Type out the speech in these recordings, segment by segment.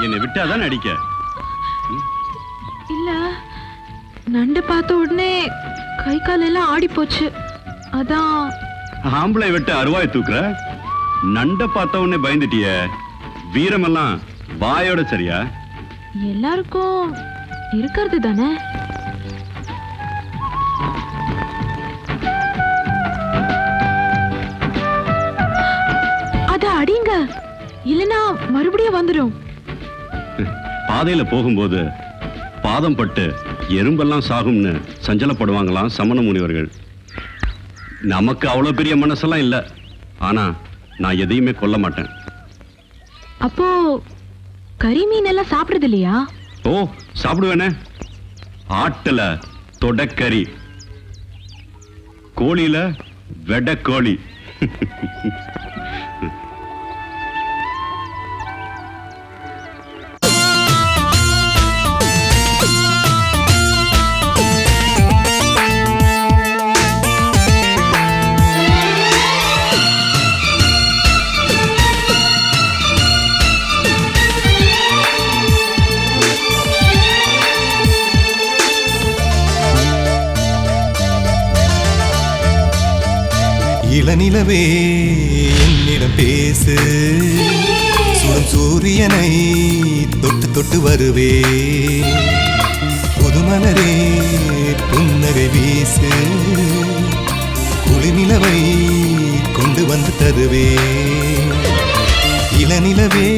என்னை விட்டாதானே அடிக்க? இல்ல, நண்டு பார்த்த உடனே கை கால் எல்லாம் ஆடி போச்சு. அதான். ஆம்பளை விட்டு அருவாய் தூக்குற, நண்ட பார்த்த உடனே பயந்துட்டிய. வீரமெல்லாம் வாயோட சரியா? எல்லாருக்கும் இருக்கிறது தானே. அத அடிங்க, இல்லனா மறுபடியும் வந்துடும். பாதையில போகும்போது பாதம் பட்டு எறும்பெல்லாம் சாகும்னு சஞ்சலப்படுவாங்களாம் சமண முனிவர்கள். நமக்கு அவ்வளவு பெரிய மனசெல்லாம் இல்ல, ஆனா நான் எதையுமே கொல்ல மாட்டேன். அப்போ கறி மீன் எல்லாம் சாப்பிடுறது இல்லையா? ஓ, சாப்பிடுவேனே. ஆட்டுல தொடக்கறி, கோழியில வெடக்கோழி. இளநிலவே என்னிடம் பேசு, சுடும் சூரியனை தொட்டு தொட்டு வருவே. புதுமலரே புன்னகை வீசு, குளிநிலவை கொண்டு வந்து தருவே. இளநிலவே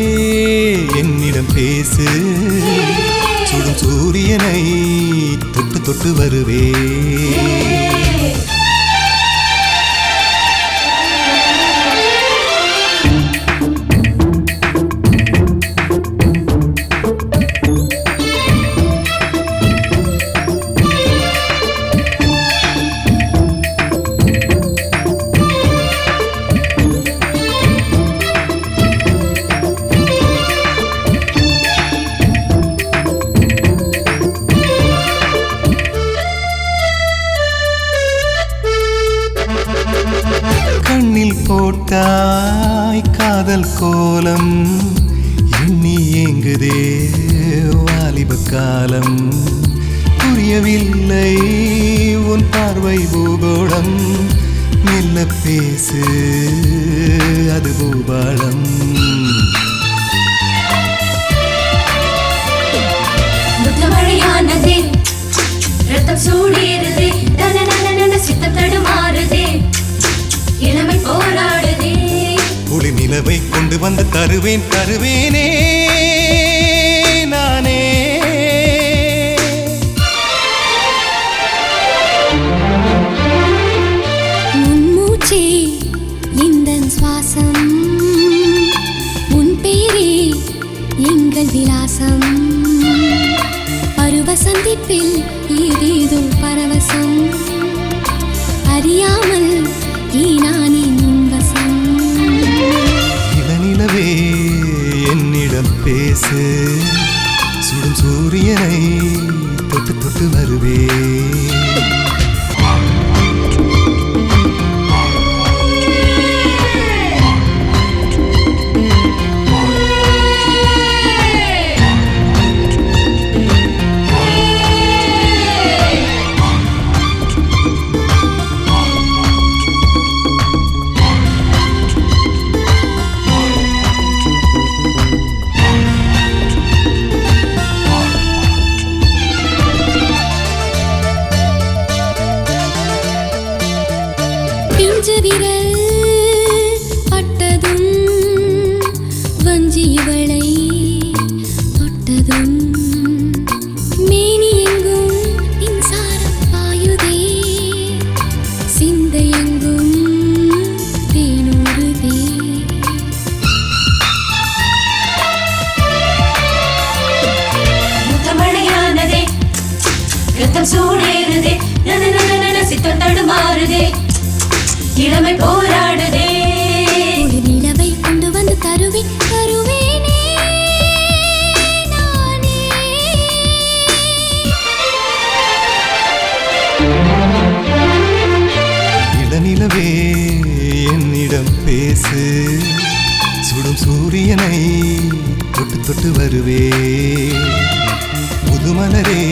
என்னிடம் பேசு, சுடும் சூரியனை தொட்டு தொட்டு வருவே. கண்ணில் போட்டாய் காதல் கோலம், எண்ணி ஏங்குதே வாலிப காலம். புரியவில்லை உன் பார்வை பூகோளம், மெல்ல பேசு அது பூபாளம். மழையானதே, ரத்தம் சூடேறுதே, சித்தம் தடுமாறுதே, இளமை போராடுதே. ஒளி நிலவை கொண்டு வந்து தருவேன் தருவேனே நானே. உன் மூச்சே எந்தன் சுவாசம், உன் பேரே எங்கள் விலாசம். பருவ சந்திப்பில் ஏதேதோ பரவசம், அறியாமல் ஈனானே நின்வசம். இளநிலவே என்னிடம் பேசு, சுடும் சூரியனை தொட்டு தொட்டு வருவே. விரல் பட்டதும் வஞ்சி இவளை தொட்டதும் மேனி எங்கும் மின்சாரம் பாயுதே சிந்தை எங்கும் தேனூறுதே முத்தமழையானதே ரத்தம் சூடேறுதே சித்தம் தடுமாறுதே இளமை போராடுதே ஒரு நிலவை கொண்டு வந்து தருவேன் தருவேனே நானே இளநிலவே என்னிடம் பேசு சுடும் சூரியனை தொட்டு தொட்டு வருவே புதுமலரே